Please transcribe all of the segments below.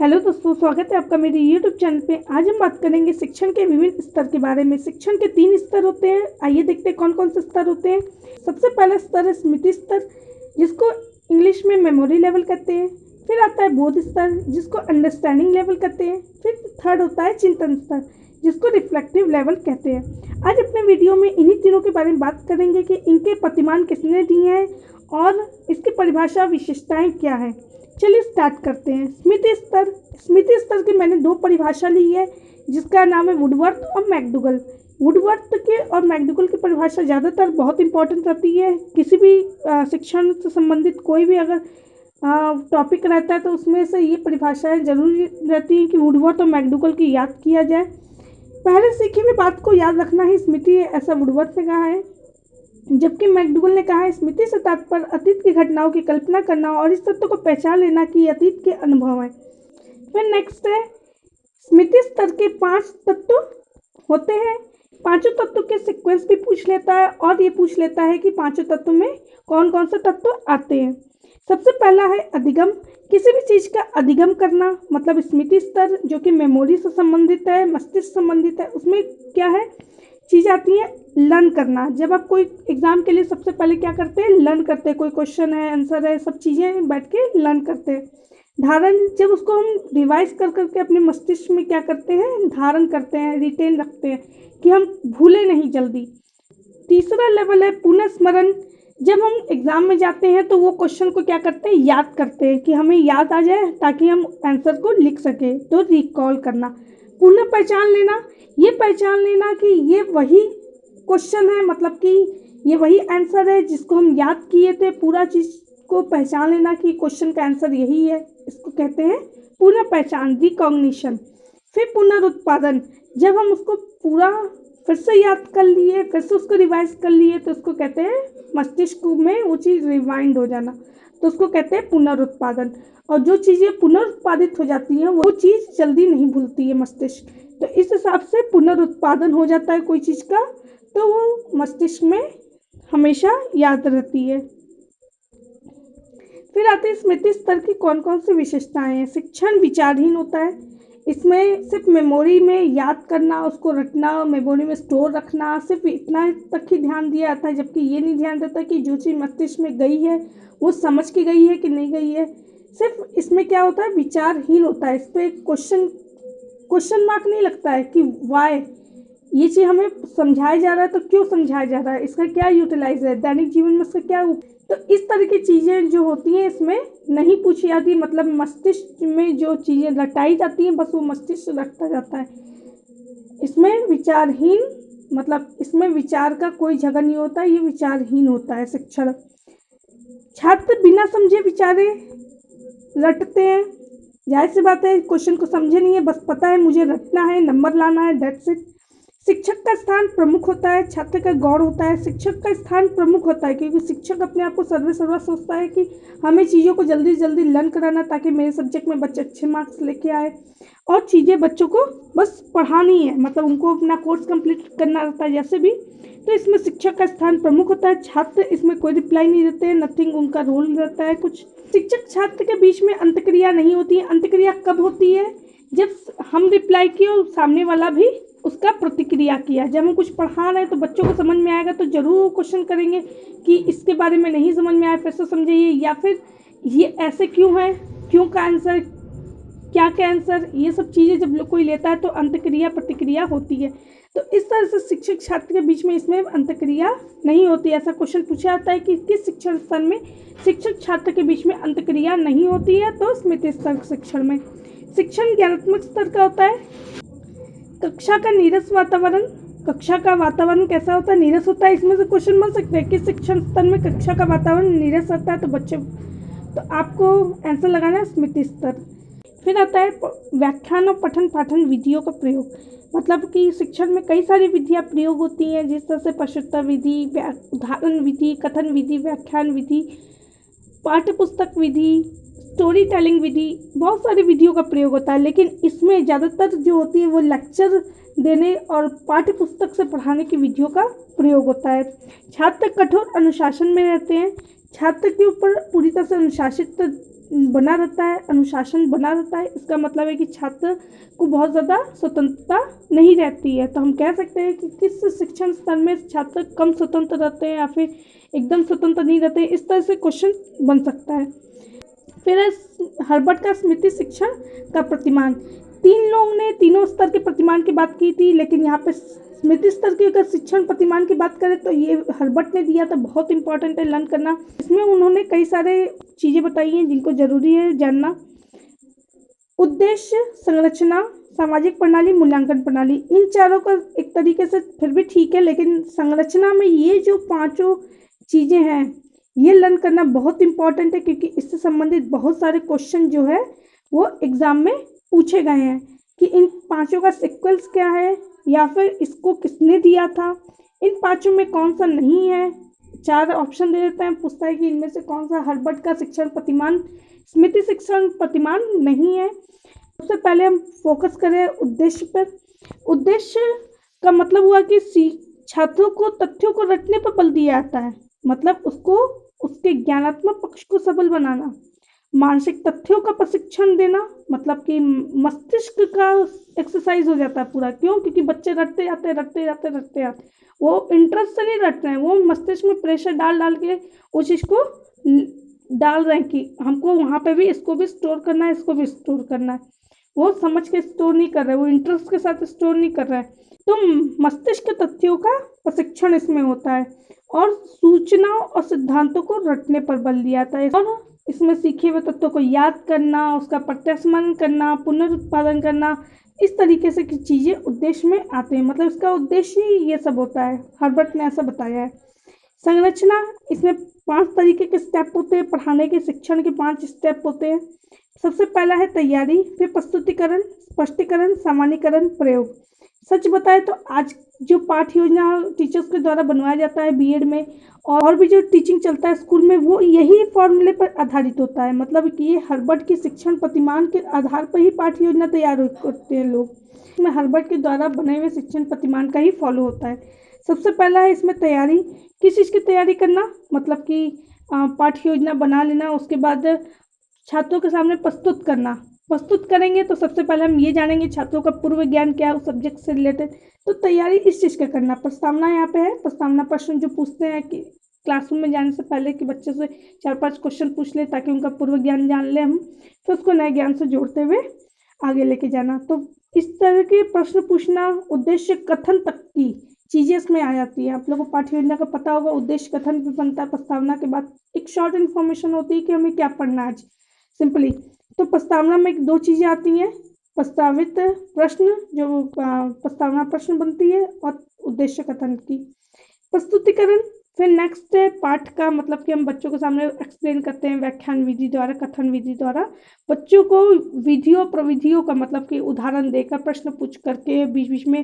Hello दोस्तों, स्वागत है आपका मेरे YouTube चैनल पे। आज हम बात करेंगे शिक्षण के विभिन्न स्तर के बारे में। शिक्षण के 3 स्तर होते हैं। आइए देखते हैं कौन कौन से स्तर होते हैं। सबसे पहला स्तर है स्मृति स्तर, जिसको इंग्लिश में मेमोरी लेवल कहते हैं। फिर आता है बोध स्तर, जिसको अंडरस्टैंडिंग लेवल कहते हैं। फिर थर्ड होता है चिंतन स्तर, जिसको रिफ्लेक्टिव लेवल कहते हैं। आज अपने वीडियो में इन्हीं तीनों के बारे में बात करेंगे कि इनके प्रतिमान किसने दिए हैं और इसकी परिभाषा विशेषताएं क्या हैं। चलिए स्टार्ट करते हैं। स्मृति स्तर की मैंने 2 परिभाषा ली है, जिसका नाम है वुडवर्थ और मैकडूगल। वुडवर्थ के और मैकडूगल की परिभाषा ज़्यादातर बहुत इंपॉर्टेंट रहती है। किसी भी शिक्षण से संबंधित कोई भी अगर टॉपिक रहता है तो उसमें से ये परिभाषाएं जरूरी रहती हैं कि वुडवर्थ और मैकडूगल की याद किया जाए। पहले सीखी हुई बात को याद रखना ही स्मृति है, ऐसा वुडवर्थ ने कहा है। जबकि मैकडूगल ने कहा है स्मृति से तात्पर्य अतीत की घटनाओं की कल्पना करना और इस तत्व को पहचान लेना कि अतीत के अनुभव है। फिर नेक्स्ट है स्मृति स्तर के 5 तत्व होते हैं। पांचों तत्वों के सीक्वेंस भी पूछ लेता है और ये पूछ लेता है कि पांचों तत्वों में कौन कौन से तत्व आते हैं। सबसे पहला है अधिगम। किसी भी चीज़ का अधिगम करना, मतलब स्मृति स्तर जो कि मेमोरी से संबंधित है, मस्तिष्क से संबंधित है। उसमें क्या है, चीज़ आती है लर्न करना। जब आप कोई एग्जाम के लिए सबसे पहले क्या करते हैं, लर्न करते हैं। कोई क्वेश्चन है, आंसर है, सब चीज़ें बैठ के लर्न करते हैं। धारण, जब उसको हम रिवाइज कर करके अपने मस्तिष्क में क्या करते हैं, धारण करते हैं, रिटेन रखते हैं कि हम भूले नहीं जल्दी। तीसरा लेवल है पुनर्स्मरण। जब हम एग्जाम में जाते हैं तो वो क्वेश्चन को क्या करते हैं, याद करते हैं कि हमें याद आ जाए ताकि हम आंसर को लिख सके, तो रिकॉल करना। पुनः पहचान लेना, ये पहचान लेना कि ये वही क्वेश्चन है, मतलब कि ये वही आंसर है जिसको हम याद किए थे। पूरा चीज़ को पहचान लेना कि क्वेश्चन का आंसर यही है, इसको कहते हैं पुनः पहचान, रिकॉग्निशन। फिर पुनरुत्पादन, जब हम उसको पूरा फिर से याद कर लिए, फिर से उसको रिवाइज कर लिए, तो उसको कहते हैं मस्तिष्क में वो चीज़ रिवाइंड हो जाना, तो उसको कहते हैं पुनरुत्पादन। और जो चीज़ें पुनरुत्पादित हो जाती हैं वो चीज़ जल्दी नहीं भूलती है मस्तिष्क, तो इस हिसाब से पुनरुत्पादन हो जाता है कोई चीज़ का, तो वो मस्तिष्क में हमेशा याद रहती है। फिर आते हैं स्मृति स्तर की कौन कौन सी विशेषताएं हैं। शिक्षण विचारहीन होता है। इसमें सिर्फ मेमोरी में याद करना, उसको रटना, मेमोरी में स्टोर रखना, सिर्फ इतना तक ही ध्यान दिया जाता है, जबकि ये नहीं ध्यान देता कि जो चीज़ मस्तिष्क में गई है वो समझ के गई है कि नहीं गई है। सिर्फ इसमें क्या होता है, विचारहीन होता है। इस पर क्वेश्चन मार्क नहीं लगता है कि वाई ये चीज़ हमें समझाया जा रहा है, तो क्यों समझाया जा रहा है, इसका क्या यूटिलाइज है, दैनिक जीवन में इसका क्या तो इस तरह की चीज़ें जो होती हैं इसमें नहीं पूछी जाती। मतलब मस्तिष्क में जो चीज़ें रटाई जाती हैं बस वो मस्तिष्क रटता जाता है। इसमें विचारहीन, मतलब इसमें विचार का कोई जगह नहीं होता, ये विचारहीन होता है शिक्षण। छात्र बिना समझे विचारे रटते हैं। जाहिर सी बात है, क्वेश्चन को समझे नहीं है, बस पता है मुझे रटना है, नंबर लाना है, दैट्स इट। शिक्षक का स्थान प्रमुख होता है, छात्र का गौण होता है। शिक्षक का स्थान प्रमुख होता है क्योंकि शिक्षक अपने आप को सर्वा सोचता है कि हमें चीज़ों को जल्दी जल्दी लर्न कराना ताकि मेरे सब्जेक्ट में बच्चे अच्छे मार्क्स लेके आए, और चीज़ें बच्चों को बस पढ़ानी है, मतलब उनको अपना कोर्स कंप्लीट करना रहता है जैसे भी। तो इसमें शिक्षक का स्थान प्रमुख होता है। छात्र इसमें कोई रिप्लाई नहीं देते हैं, नथिंग उनका रोल रहता है कुछ। शिक्षक छात्र के बीच में अंतक्रिया नहीं होती है। अंतक्रिया कब होती है, जब हम रिप्लाई किए और सामने वाला भी उसका प्रतिक्रिया किया। जब हम कुछ पढ़ा रहे हैं तो बच्चों को समझ में आएगा तो ज़रूर क्वेश्चन करेंगे कि इसके बारे में नहीं समझ में आया, फिर से समझाइए, या फिर ये ऐसे क्यों है, क्यों का आंसर, क्या का आंसर, ये सब चीज़ें जब लोग कोई लेता है तो अंतक्रिया प्रतिक्रिया होती है। तो इस तरह से शिक्षक छात्र के बीच में इसमें अंतक्रिया नहीं होती। ऐसा क्वेश्चन पूछा जाता है कि किस शिक्षण स्तर में शिक्षक छात्र के बीच में अंतक्रिया नहीं होती है, तो स्मृति स्तर शिक्षण में। शिक्षण ज्ञानात्मक स्तर का होता है। कक्षा का नीरस वातावरण, कक्षा का वातावरण कैसा होता है, नीरस होता है। इसमें से क्वेश्चन बन सकते हैं कि शिक्षण स्तर में कक्षा का वातावरण नीरस रहता है तो बच्चे, तो आपको आंसर लगाना है स्मृति स्तर। फिर आता है व्याख्यान और पठन पाठन विधियों का प्रयोग। मतलब कि शिक्षण में कई सारी विधियाँ प्रयोग होती हैं, जिस तरह से प्रश्नोत्तर विधि, उदाहरण विधि, कथन विधि, व्याख्यान विधि, पाठ्य पुस्तक विधि, स्टोरी टेलिंग विधि, बहुत सारी विधियों का प्रयोग होता है। लेकिन इसमें ज़्यादातर जो होती है वो लेक्चर देने और पाठ्य पुस्तक से पढ़ाने की विधियों का प्रयोग होता है। छात्र कठोर अनुशासन में रहते हैं। छात्र के ऊपर पूरी तरह से अनुशासन बना रहता है। इसका मतलब है कि छात्र को बहुत ज़्यादा स्वतंत्रता नहीं रहती है। तो हम कह सकते हैं कि किस शिक्षण स्तर में छात्र कम स्वतंत्र रहते हैं या फिर एकदम स्वतंत्र नहीं रहते, इस तरह से क्वेश्चन बन सकता है। फिर है हर्बर्ट का स्मृति शिक्षण का प्रतिमान। तीन लोगों ने तीनों स्तर के प्रतिमान की बात की थी, लेकिन यहाँ पे स्मृति स्तर के अगर शिक्षण प्रतिमान की बात करें तो ये हर्बर्ट ने दिया था, बहुत इंपॉर्टेंट है लर्न करना। इसमें उन्होंने कई सारे चीज़ें बताई हैं जिनको जरूरी है जानना। उद्देश्य, संरचना, सामाजिक प्रणाली, मूल्यांकन प्रणाली, इन चारों का एक तरीके से फिर भी ठीक है, लेकिन संरचना में ये जो पांचों चीज़ें हैं ये लर्न करना बहुत इंपॉर्टेंट है, क्योंकि इससे संबंधित बहुत सारे क्वेश्चन जो है वो एग्जाम में पूछे गए हैं कि इन पांचों का सीक्वेंस क्या है या फिर इसको किसने दिया था, इन पांचों में कौन सा नहीं है। 4 ऑप्शन दे देते हैं, पूछता है कि इनमें से कौन सा हर्बर्ट का शिक्षण प्रतिमान स्मृति शिक्षण प्रतिमान नहीं है। सबसे पहले हम फोकस करें उद्देश्य पर। उद्देश्य का मतलब हुआ कि छात्रों को तथ्यों को रटने पर बल दिया जाता है, मतलब उसको उसके ज्ञानात्मक पक्ष को सबल बनाना। मानसिक तथ्यों का प्रशिक्षण देना, मतलब कि मस्तिष्क का एक्सरसाइज हो जाता है पूरा। क्यों? क्योंकि बच्चे रटते जाते, वो इंटरेस्ट से नहीं रट रहे हैं, वो मस्तिष्क में प्रेशर डाल डाल के उस चीज़ को डाल रहे हैं कि हमको वहाँ पे भी इसको भी स्टोर करना है, इसको भी स्टोर करना है। वो समझ के स्टोर नहीं कर रहे, वो इंटरेस्ट के साथ स्टोर नहीं कर रहे हैं। तो मस्तिष्क तथ्यों का प्रशिक्षण इसमें होता है और सूचनाओं और सिद्धांतों को रटने पर बल दिया जाता है। और इसमें सीखे हुए तत्वों को याद करना, उसका प्रत्यास्मरण करना, पुनरुत्पादन करना, इस तरीके से की चीज़ें उद्देश्य में आते हैं। मतलब इसका उद्देश्य ही ये सब होता है, हर्बर्ट ने ऐसा बताया है। संरचना, इसमें 5 तरीके के स्टेप होते हैं, पढ़ाने के शिक्षण के 5 स्टेप होते हैं। सबसे पहला है तैयारी, फिर प्रस्तुतिकरण, स्पष्टीकरण, सामान्यीकरण, प्रयोग। सच बताए तो आज जो पाठ्य योजना टीचर्स के द्वारा बनवाया जाता है बीएड में और भी जो टीचिंग चलता है स्कूल में, वो यही फॉर्मूले पर आधारित होता है। मतलब कि ये हर्बर्ट की शिक्षण प्रतिमान के आधार पर ही पाठ्य योजना तैयार करते हैं लोग। इसमें हर्बर्ट के द्वारा बने हुए शिक्षण प्रतिमान का ही फॉलो होता है। सबसे पहला है इसमें तैयारी। किस चीज़ की तैयारी करना? मतलब कि पाठ्य योजना बना लेना, उसके बाद छात्रों के सामने प्रस्तुत करना। प्रस्तुत करेंगे तो सबसे पहले हम ये जानेंगे छात्रों का पूर्व ज्ञान क्या है उस सब्जेक्ट से रिलेटेड। तो तैयारी इस चीज़ का करना। प्रस्तावना यहाँ पे है, प्रस्तावना प्रश्न जो पूछते हैं कि क्लासरूम में जाने से पहले कि बच्चे से 4-5 क्वेश्चन पूछ ले ताकि उनका पूर्व ज्ञान जान ले हम, फिर उसको नए ज्ञान से जोड़ते हुए आगे लेके जाना। तो इस तरह के प्रश्न पूछना, उद्देश्य कथन तक की चीज़ें इसमें आ जाती है। आप लोगों को पाठ्य योजना का पता होगा, उद्देश्य कथन भी बनता है। प्रस्तावना के बाद एक शॉर्ट इन्फॉर्मेशन होती है कि हमें क्या पढ़ना है आज, सिंपली। तो प्रस्तावना में 2 चीज़ें आती हैं, प्रस्तावित प्रश्न जो प्रस्तावना प्रश्न बनती है और उद्देश्य कथन की प्रस्तुतिकरण। फिर नेक्स्ट है पाठ का, मतलब कि हम बच्चों के सामने एक्सप्लेन करते हैं व्याख्यान विधि द्वारा, कथन विधि द्वारा बच्चों को विधियों प्रविधियों का, मतलब कि उदाहरण देकर, प्रश्न पूछ करके बीच बीच में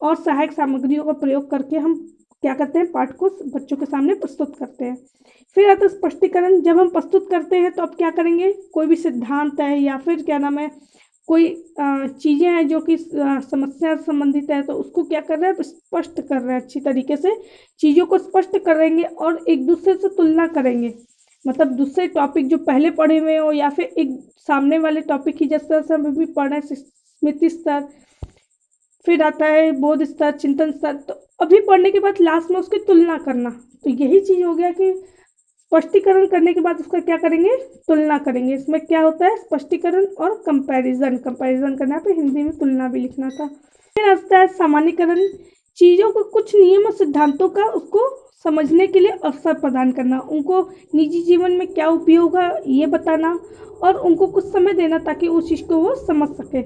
और सहायक सामग्रियों का प्रयोग करके हम क्या करते हैं, पाठ को बच्चों के सामने प्रस्तुत करते हैं। फिर आता है स्पष्टीकरण। जब हम प्रस्तुत करते हैं तो अब क्या करेंगे, कोई भी सिद्धांत है या फिर क्या नाम है, कोई चीज़ें हैं जो कि समस्या से संबंधित है, तो उसको क्या कर रहे हैं, स्पष्ट कर रहे हैं, अच्छी तरीके से चीज़ों को स्पष्ट करेंगे और एक दूसरे से तुलना करेंगे। मतलब दूसरे टॉपिक जो पहले पढ़े हुए हो या फिर एक सामने वाले टॉपिक की, जिस तरह से हम अभी पढ़ रहे हैं स्मृति स्तर, फिर आता है बोध स्तर, चिंतन स्तर, तो अभी पढ़ने के बाद लास्ट में उसकी तुलना करना। तो यही चीज़ हो गया कि स्पष्टीकरण करने के बाद उसका क्या करेंगे, तुलना करेंगे। इसमें क्या होता है, स्पष्टीकरण और कंपैरिजन करना, पे हिंदी में तुलना भी लिखना था। फिर आता है सामान्यीकरण। चीज़ों को, कुछ नियम और सिद्धांतों का उसको समझने के लिए अवसर प्रदान करना, उनको निजी जीवन में क्या उपयोग है ये बताना और उनको कुछ समय देना ताकि उस चीज़ को वो समझ सके।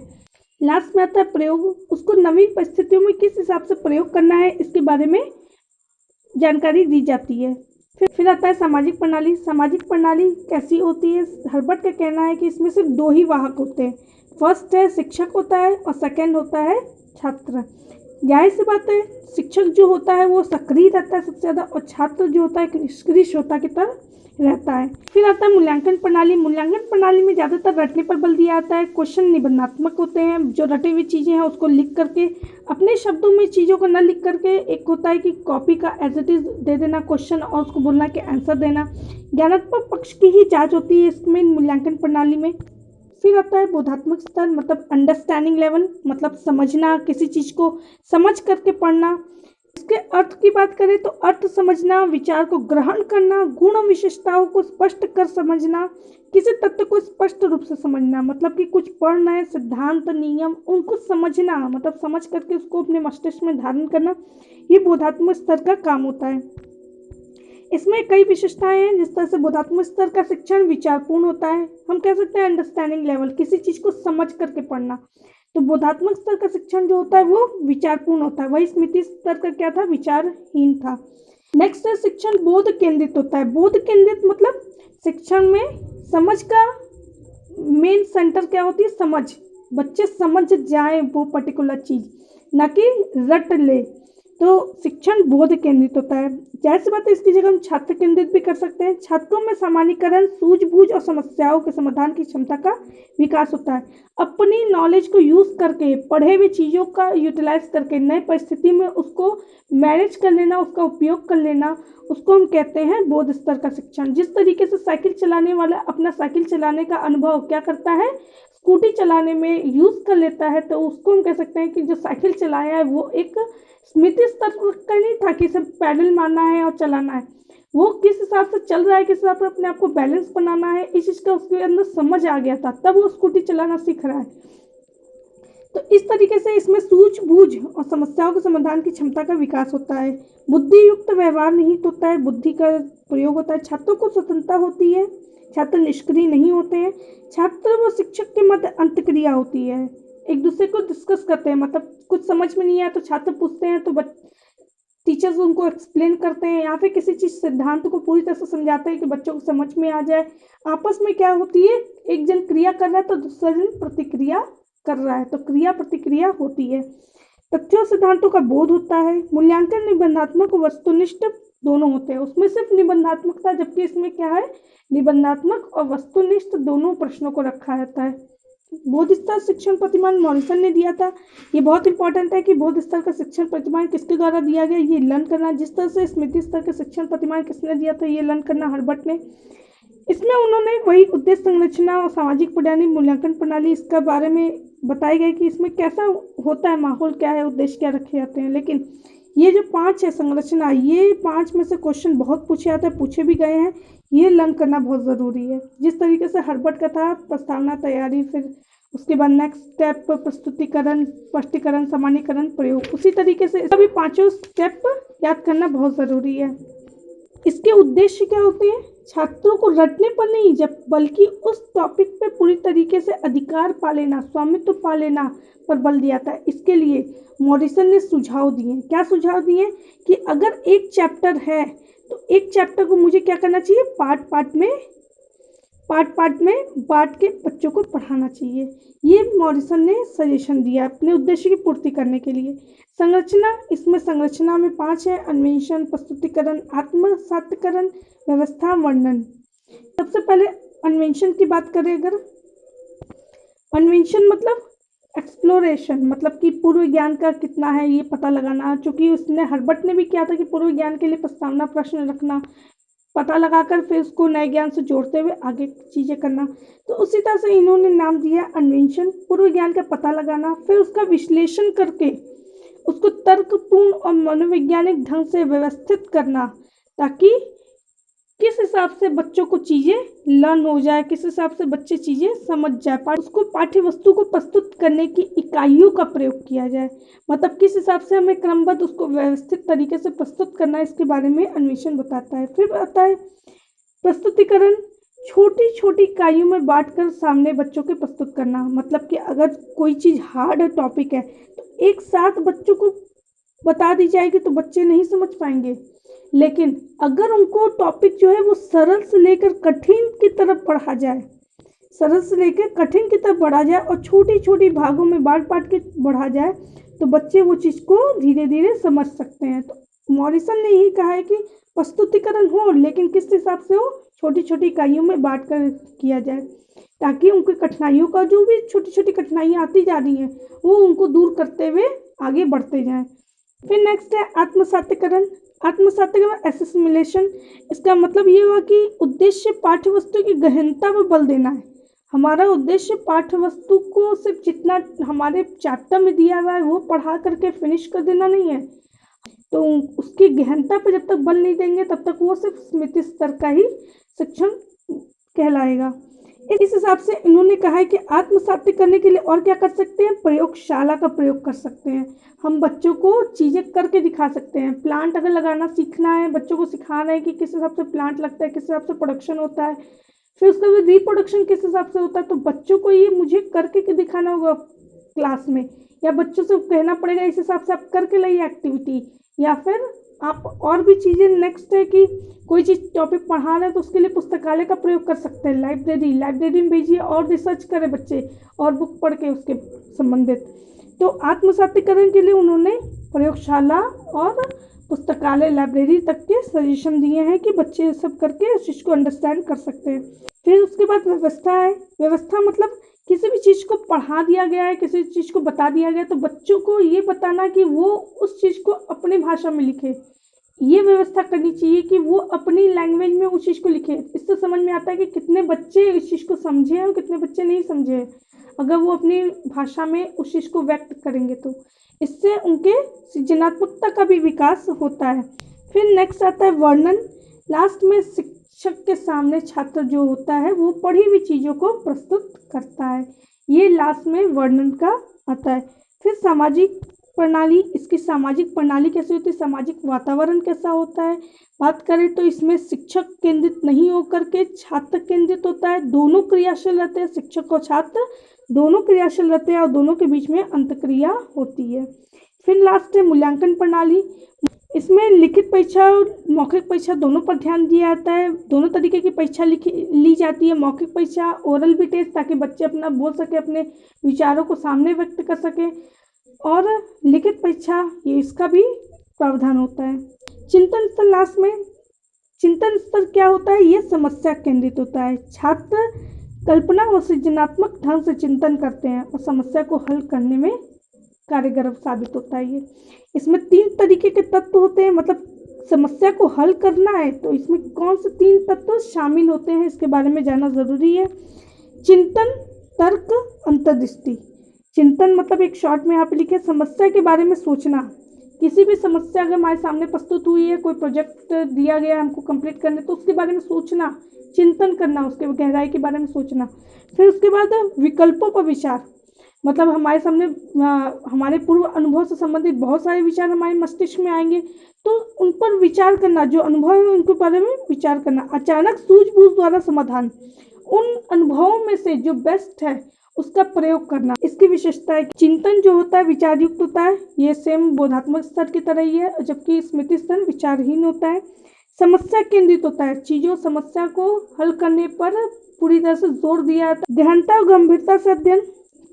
लास्ट में आता है प्रयोग। उसको नवीन परिस्थितियों में किस हिसाब से प्रयोग करना है इसके बारे में जानकारी दी जाती है। फिर आता है सामाजिक प्रणाली। सामाजिक प्रणाली कैसी होती है? हर्बर्ट का कहना है कि इसमें सिर्फ 2 ही वाहक होते हैं। फर्स्ट है शिक्षक होता है और सेकंड होता है छात्र। जाहिर सी बात है, शिक्षक जो होता है वो सक्रिय रहता है सबसे ज़्यादा और छात्र जो होता है एक निष्क्रिय श्रोता की तरह रहता है। फिर आता है मूल्यांकन प्रणाली। मूल्यांकन प्रणाली में ज़्यादातर रटने पर बल दिया जाता है। क्वेश्चन निबंधात्मक होते हैं, जो रटे हुई चीज़ें हैं उसको लिख करके, अपने शब्दों में चीज़ों को न लिख करके, एक होता है कि कॉपी का एज इट इज़ दे देना क्वेश्चन और उसको बोलना कि आंसर देना। ज्ञानात्मक पक्ष की ही जाँच होती है इसमें मूल्यांकन प्रणाली में। फिर आता है बोधात्मक स्तर, मतलब अंडरस्टैंडिंग लेवल, मतलब समझना, किसी चीज़ को समझ करके पढ़ना। इसके अर्थ की बात करें तो अर्थ समझना, विचार को ग्रहण करना, गुण विशेषताओं को स्पष्ट कर समझना, किसी तत्व को स्पष्ट रूप से समझना, मतलब कि कुछ पढ़ना है, सिद्धांत नियम उनको समझना, मतलब समझ करके उसको अपने मस्तिष्क में धारण करना, ये बोधात्मक स्तर का काम होता है। इसमें कई विशेषताएं हैं। जिस तरह से बोधात्मक स्तर का शिक्षण विचारपूर्ण होता है, हम कह सकते हैं अंडरस्टैंडिंग लेवल, किसी चीज़ को समझ करके पढ़ना। तो बोधात्मक स्तर का शिक्षण जो होता है वो विचारपूर्ण होता है, वही स्मृति स्तर का क्या था, विचारहीन था। नेक्स्ट है शिक्षण बोध केंद्रित होता है। बोध केंद्रित मतलब शिक्षण में समझ का मेन सेंटर क्या होती है, समझ। बच्चे समझ जाए वो पर्टिकुलर चीज़, ना कि रट ले। तो शिक्षण बोध केंद्रित होता है। जाहिर सी बात है इसकी जगह हम छात्र केंद्रित भी कर सकते हैं। छात्रों में सामान्यीकरण, सूझबूझ और समस्याओं के समाधान की क्षमता का विकास होता है। अपनी नॉलेज को यूज़ करके, पढ़े हुए चीज़ों का यूटिलाइज करके नए परिस्थिति में उसको मैनेज कर लेना, उसका उपयोग कर लेना, उसको हम कहते हैं बोध स्तर का शिक्षण। जिस तरीके से साइकिल चलाने वाला अपना साइकिल चलाने का अनुभव क्या करता है, स्कूटी चलाने में यूज़ कर लेता है, तो उसको हम कह सकते हैं कि जो साइकिल चलाया है वो एक स्मृति स्तर का नहीं था कि सिर्फ पैडल मारना है और चलाना है। वो किस हिसाब से चल रहा है, किस हिसाब से अपने आप को बैलेंस बनाना है, इस चीज़ का उसके अंदर समझ आ गया था, तब वो स्कूटी चलाना सीख रहा है। तो इस तरीके से इसमें सूझबूझ और समस्याओं के समाधान की क्षमता का विकास होता है। बुद्धि युक्त व्यवहार निहित होता है, बुद्धि का प्रयोग होता है। छात्रों को स्वतंत्रता होती है, छात्र निष्क्रिय नहीं होते हैं। छात्र व शिक्षक के मध्य अंतक्रिया होती है, एक दूसरे को डिस्कस करते हैं, मतलब कुछ समझ में नहीं आया तो छात्र पूछते हैं, तो टीचर्स उनको एक्सप्लेन करते हैं, या फिर किसी चीज़ सिद्धांत को पूरी तरह से समझाते हैं कि बच्चों को समझ में आ जाए। आपस में क्या होती है, एक जन क्रिया कर रहा है तो दूसरा जन प्रतिक्रिया कर रहा है, तो क्रिया प्रतिक्रिया होती है। तथ्यों सिद्धांतों का बोध होता है। मूल्यांकन निबंधात्मक और वस्तुनिष्ठ दोनों होते हैं, उसमें सिर्फ निबंधात्मक था, जबकि इसमें क्या है, निबंधात्मक और वस्तुनिष्ठ दोनों प्रश्नों को रखा जाता है। बोध स्तर शिक्षण प्रतिमान मॉरिसन ने दिया था। ये बहुत इंपॉर्टेंट है कि बोध स्तर का शिक्षण प्रतिमान किसके द्वारा दिया गया, ये लर्न करना। जिस तरह से स्मृति स्तर का शिक्षण प्रतिमान किसने दिया था, ये लर्न करना हर्बर्ट ने। इसमें उन्होंने वही उद्देश्य संरचना और सामाजिक प्रणाली, मूल्यांकन प्रणाली, इसका बारे में बताई गई कि इसमें कैसा होता है, माहौल क्या है, उद्देश्य क्या रखे जाते हैं। लेकिन ये जो 5 है संरचना, ये 5 में से क्वेश्चन बहुत पूछे जाते हैं, पूछे भी गए हैं, ये लर्न करना बहुत ज़रूरी है। जिस तरीके से हर्बर्ट का था, प्रस्तावना तैयारी, फिर उसके बाद नेक्स्ट स्टेप प्रस्तुतिकरण, स्पष्टीकरण, सामान्यीकरण, प्रयोग, उसी तरीके से सभी 5 स्टेप याद करना बहुत ज़रूरी है। इसके उद्देश्य क्या होते हैं, छात्रों को रटने पर नहीं, जब बल्कि उस टॉपिक पे पूरी तरीके से अधिकार पा लेना, स्वामित्व पा लेना पर बल दिया था। इसके लिए मॉरिसन ने सुझाव दिए। क्या सुझाव दिए कि अगर एक चैप्टर है तो एक चैप्टर को मुझे क्या करना चाहिए, पार्ट पार्ट में बांट के बच्चों को पढ़ाना चाहिए। ये मॉरिसन ने सजेशन दिया अपने उद्देश्य की पूर्ति करने के लिए। संरचना, इसमें संरचना में 5 है, अन्वेषण, प्रस्तुतिकरण, आत्मसातीकरण, व्यवस्था, वर्णन। सबसे पहले अन्वेषण की बात करें, अगर अन्वेषण मतलब एक्सप्लोरेशन, मतलब कि पूर्व ज्ञान का कितना है ये पता लगाना, चूँकि उसने हर्बर्ट ने भी किया था कि पूर्व ज्ञान के लिए प्रस्तावना प्रश्न रखना, पता लगाकर फिर उसको नए ज्ञान से जोड़ते हुए आगे चीज़ें करना। तो उसी तरह से इन्होंने नाम दिया अन्वेषण, पूर्व ज्ञान का पता लगाना, फिर उसका विश्लेषण करके उसको तर्कपूर्ण और मनोवैज्ञानिक ढंग से व्यवस्थित करना, ताकि किस हिसाब से बच्चों को चीज़ें लर्न हो जाए, किस हिसाब से बच्चे चीज़ें समझ जाए, उसको पाठ्य वस्तु को प्रस्तुत करने की इकाइयों का प्रयोग किया जाए, मतलब किस हिसाब से हमें क्रमबद्ध उसको व्यवस्थित तरीके से प्रस्तुत करना है, इसके बारे में अन्वेषण बताता है। फिर आता है प्रस्तुतिकरण, छोटी छोटी इकाइयों में बांटकर सामने बच्चों के प्रस्तुत करना, मतलब कि अगर कोई चीज़ हार्ड टॉपिक है तो एक साथ बच्चों को बता दी जाएगी तो बच्चे नहीं समझ पाएंगे। लेकिन अगर उनको टॉपिक जो है वो सरल से लेकर कठिन की तरफ पढ़ा जाए, सरल से लेकर कठिन की तरफ बढ़ा जाए और छोटी छोटी भागों में बांट बांट के बढ़ा जाए, तो बच्चे वो चीज़ को धीरे धीरे समझ सकते हैं। तो मॉरिसन ने यही कहा है कि प्रस्तुतिकरण हो, लेकिन किस हिसाब से हो, छोटी छोटी इकाइयों में बांट कर किया जाए, ताकि उनकी कठिनाइयों का, जो भी छोटी छोटी कठिनाइयाँ आती जा रही हैं, वो उनको दूर करते हुए आगे बढ़ते जाएं। फिर नेक्स्ट है आत्मसातीकरण। आत्मसातीकरण एसिमिलेशन, इसका मतलब ये हुआ कि उद्देश्य पाठ्य वस्तु की गहनता पर बल देना है। हमारा उद्देश्य पाठ्य वस्तु को सिर्फ जितना हमारे चैप्टर में दिया हुआ है वो पढ़ा करके फिनिश कर देना नहीं है, तो उसकी गहनता पर जब तक बल नहीं देंगे तब तक वो सिर्फ स्मृति स्तर का ही शिक्षण कहलाएगा। इस हिसाब से इन्होंने कहा है कि आत्मसात करने के लिए और क्या कर सकते हैं, प्रयोगशाला का प्रयोग कर सकते हैं। हम बच्चों को चीज़ें करके दिखा सकते हैं। प्लांट अगर लगाना सीखना है, बच्चों को सिखा रहे हैं कि किस हिसाब से प्लांट लगता है, किस हिसाब से प्रोडक्शन होता है, फिर उसका भी रिप्रोडक्शन किस हिसाब से होता है, तो बच्चों को ये मुझे करके दिखाना होगा क्लास में, या बच्चों से कहना पड़ेगा इस हिसाब से आप करके लाइए एक्टिविटी, या फिर आप और भी चीज़ें। नेक्स्ट है कि कोई चीज़ टॉपिक पढ़ा रहे हैं तो उसके लिए पुस्तकालय का प्रयोग कर सकते हैं। लाइब्रेरी में भेजिए और रिसर्च करें बच्चे और बुक पढ़ के उसके संबंधित। तो आत्मसातीकरण के लिए उन्होंने प्रयोगशाला और पुस्तकालय, लाइब्रेरी तक के सजेशन दिए हैं कि बच्चे सब करके उस चीज़ को अंडरस्टैंड कर सकते हैं। फिर उसके बाद व्यवस्था है। व्यवस्था मतलब किसी भी चीज़ को पढ़ा दिया गया है, किसी चीज़ को बता दिया गया, तो बच्चों को ये बताना कि वो उस चीज़ को अपनी भाषा में लिखे। ये व्यवस्था करनी चाहिए कि वो अपनी लैंग्वेज में उस चीज़ को लिखे। इससे समझ में आता है कि कितने बच्चे इस चीज़ को समझे और कितने बच्चे नहीं समझे हैं, अगर वो अपनी भाषा में उस चीज़ को व्यक्त करेंगे तो इससे उनके सृजनात्मकता का भी विकास होता है। फिर नेक्स्ट आता है वर्णन। लास्ट में शिक्षक के सामने छात्र जो होता है वो पढ़ी हुई चीज़ों को प्रस्तुत करता है, ये लास्ट में वर्णन का आता है। फिर सामाजिक प्रणाली, इसकी सामाजिक प्रणाली कैसी होती है, सामाजिक वातावरण कैसा होता है, बात करें तो इसमें शिक्षक केंद्रित नहीं होकर के छात्र केंद्रित होता है। दोनों क्रियाशील रहते हैं, शिक्षक और छात्र दोनों क्रियाशील रहते हैं और दोनों के बीच में अंतक्रिया होती है। फिर लास्ट है मूल्यांकन प्रणाली। इसमें लिखित परीक्षा और मौखिक परीक्षा दोनों पर ध्यान दिया जाता है। दोनों तरीके की परीक्षा ली जाती है, मौखिक परीक्षा, ओरल भी टेस्ट, ताकि बच्चे अपना बोल सके, अपने विचारों को सामने व्यक्त कर सके, और लिखित परीक्षा, ये इसका भी प्रावधान होता है। चिंतन स्तर लास्ट में। चिंतन स्तर क्या होता है, ये समस्या केंद्रित होता है। छात्र कल्पना और सृजनात्मक ढंग से चिंतन करते हैं और समस्या को हल करने में कारगर साबित होता है। ये इसमें 3 तरीके के तत्व होते हैं, मतलब समस्या को हल करना है तो इसमें कौन से 3 तत्व शामिल होते हैं, इसके बारे में जानना ज़रूरी है। चिंतन, तर्क, अंतर्दृष्टि। चिंतन मतलब एक शॉर्ट में यहाँ पे लिखे, समस्या के बारे में सोचना। किसी भी समस्या अगर हमारे सामने प्रस्तुत हुई है, कोई प्रोजेक्ट दिया गया हमको कंप्लीट करने, तो उसके बारे में सोचना, चिंतन करना, उसके गहराई के बारे में सोचना। फिर उसके बाद विकल्पों पर विचार, मतलब हमारे सामने हमारे पूर्व अनुभव से संबंधित बहुत सारे विचार हमारे मस्तिष्क में आएंगे, तो उन पर विचार करना, जो अनुभव है उनके बारे में विचार करना। अचानक सूझबूझ द्वारा समाधान, उन अनुभवों में से जो बेस्ट है उसका प्रयोग करना। इसकी विशेषता है, चिंतन जो होता है विचार युक्त होता है, ये सेम बोधात्मक स्तर की तरह ही है, जबकि स्मृति स्तर विचारहीन होता है। समस्या केंद्रित होता है, चीज़ों समस्या को हल करने पर पूरी तरह से जोर दिया जाता है, गहनता और गंभीरता से अध्ययन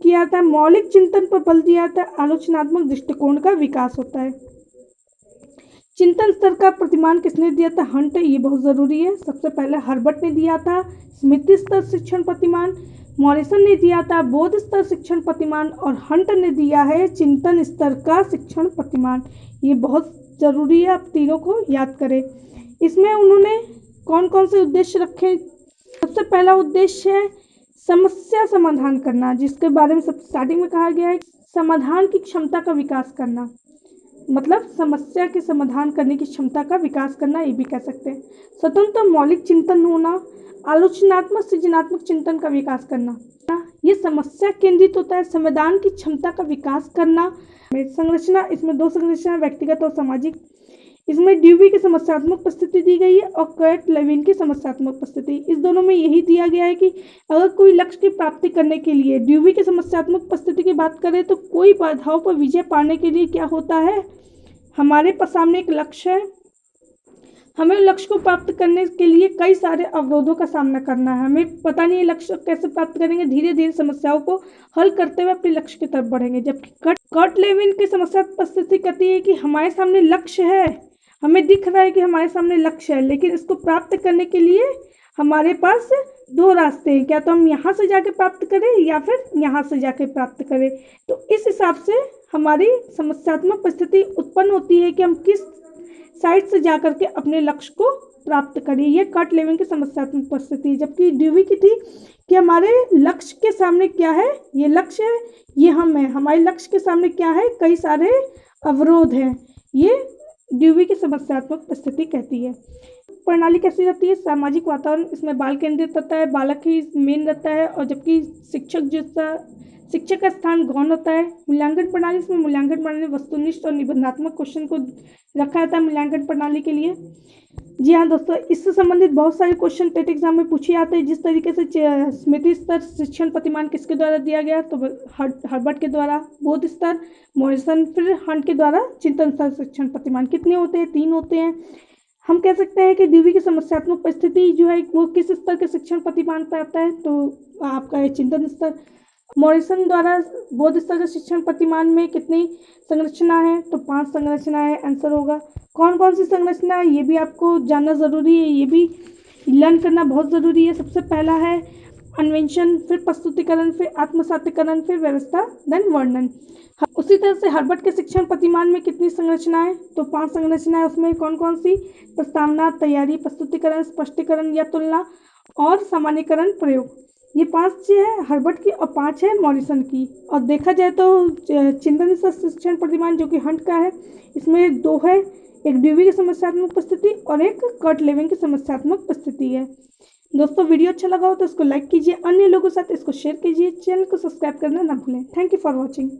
किया जाता है, मौलिक चिंतन पर बल दिया जाता है, आलोचनात्मक दृष्टिकोण का विकास होता है। चिंतन स्तर का प्रतिमान किसने दिया था, हंट, ये बहुत ज़रूरी है। सबसे पहले हर्बर्ट ने दिया था स्मृति स्तर शिक्षण प्रतिमान, मॉरिसन ने दिया था बोध स्तर शिक्षण प्रतिमान, और हंट ने दिया है चिंतन स्तर का शिक्षण प्रतिमान। ये बहुत ज़रूरी है, आप तीनों को याद करें। इसमें उन्होंने कौन कौन से उद्देश्य रखे, सबसे पहला उद्देश्य है समस्या समाधान करना, जिसके बारे में सब स्टार्टिंग में कहा गया है, समाधान की क्षमता का विकास करना, मतलब समस्या के समाधान करने की क्षमता का विकास करना, ये भी कह सकते हैं। स्वतंत्र मौलिक चिंतन होना, आलोचनात्मक सृजनात्मक चिंतन का विकास करना, ये समस्या केंद्रित होता है, संवेदन की क्षमता का विकास करना। संरचना, इसमें 2 संरचना, व्यक्तिगत और सामाजिक। इसमें ड्यूवी की समस्यात्मक परिस्थिति दी गई है और कैट लेविन की समस्यात्मक परिस्थिति। इस दोनों में यही दिया गया है कि अगर कोई लक्ष्य की प्राप्ति करने के लिए ड्यूवी की समस्यात्मक परिस्थिति की बात करें तो कोई बाधाओं पर विजय पाने के लिए क्या होता है, हमारे सामने एक लक्ष्य है, हमें लक्ष्य को प्राप्त करने के लिए कई सारे अवरोधों का सामना करना है, हमें पता नहीं है लक्ष्य कैसे प्राप्त करेंगे, धीरे धीरे समस्याओं को हल करते हुए अपने लक्ष्य की तरफ बढ़ेंगे। जबकि कर्ट लेविन की समस्या परिस्थिति कहती है कि हमारे सामने लक्ष्य है, हमें दिख रहा है कि हमारे सामने लक्ष्य है, लेकिन इसको प्राप्त करने के लिए हमारे पास दो रास्ते हैं, क्या तो हम यहाँ से जाके प्राप्त करें या फिर यहाँ से जाके प्राप्त करें। तो इस हिसाब से हमारी समस्यात्मक परिस्थिति उत्पन्न होती है कि हम किस साइड से जा करके अपने लक्ष्य को प्राप्त करें। ये कट लेवल की समस्यात्मक परिस्थिति, जबकि ड्यूवी की थी कि हमारे लक्ष्य के सामने क्या है, ये लक्ष्य है, ये हम है, हमारे लक्ष्य के सामने क्या है, कई सारे अवरोध हैं। ये ड्यूवी की समस्यात्मक परिस्थिति कहती है। प्रणाली कैसी रहती है, सामाजिक वातावरण इसमें बाल केंद्रित रहता है, बालक ही मेन रहता है, और जबकि शिक्षक का स्थान गौण होता है। मूल्यांकन प्रणाली, इसमें मूल्यांकन प्रणाली वस्तुनिष्ठ और निबंधात्मक क्वेश्चन को रखा जाता है मूल्यांकन प्रणाली के लिए। जी हाँ दोस्तों, इससे संबंधित बहुत सारे क्वेश्चन टेट एग्जाम में पूछे जाते हैं। जिस तरीके से स्मृति स्तर शिक्षण प्रतिमान किसके द्वारा दिया गया, तो हर्बर्ट के द्वारा। बोध स्तर मॉरिसन, फिर हंट के द्वारा चिंतन स्तर शिक्षण प्रतिमान कितने होते हैं, 3 होते हैं। हम कह सकते हैं कि ड्यूवी की समस्यात्मक परिस्थिति जो है वो किस स्तर के शिक्षण प्रतिमान पर आता है, तो आपका है चिंतन स्तर। मॉरिसन द्वारा बोध स्तर के शिक्षण प्रतिमान में कितनी संरचना है, तो 5 संरचना है, आंसर होगा। कौन कौन सी संरचना है ये भी आपको जानना ज़रूरी है, ये भी लर्न करना बहुत ज़रूरी है। सबसे पहला है अन्वेषण, फिर प्रस्तुतिकरण, फिर आत्मसातीकरण, फिर व्यवस्था, देन वर्णन। उसी तरह से हर्बर्ट के शिक्षण प्रतिमान में कितनी संरचनाएं, तो 5 संरचनाएं। उसमें कौन कौन सी, प्रस्तावना, तैयारी, प्रस्तुतिकरण, स्पष्टीकरण या तुलना, और सामान्यीकरण प्रयोग। ये 5 है हर्बर्ट की और 5 है मॉरिसन की। और देखा जाए तो चिंतन स्तर शिक्षण प्रतिमान जो कि हंट का है, इसमें 2 है, एक ड्यूवी की समस्यात्मक परिस्थिति और एक कर्ट लेविन की समस्यात्मक परिस्थिति है। दोस्तों वीडियो अच्छा लगा हो तो इसको लाइक कीजिए, अन्य लोगों के साथ इसको शेयर कीजिए, चैनल को सब्सक्राइब करना ना भूलें। Thank you for watching.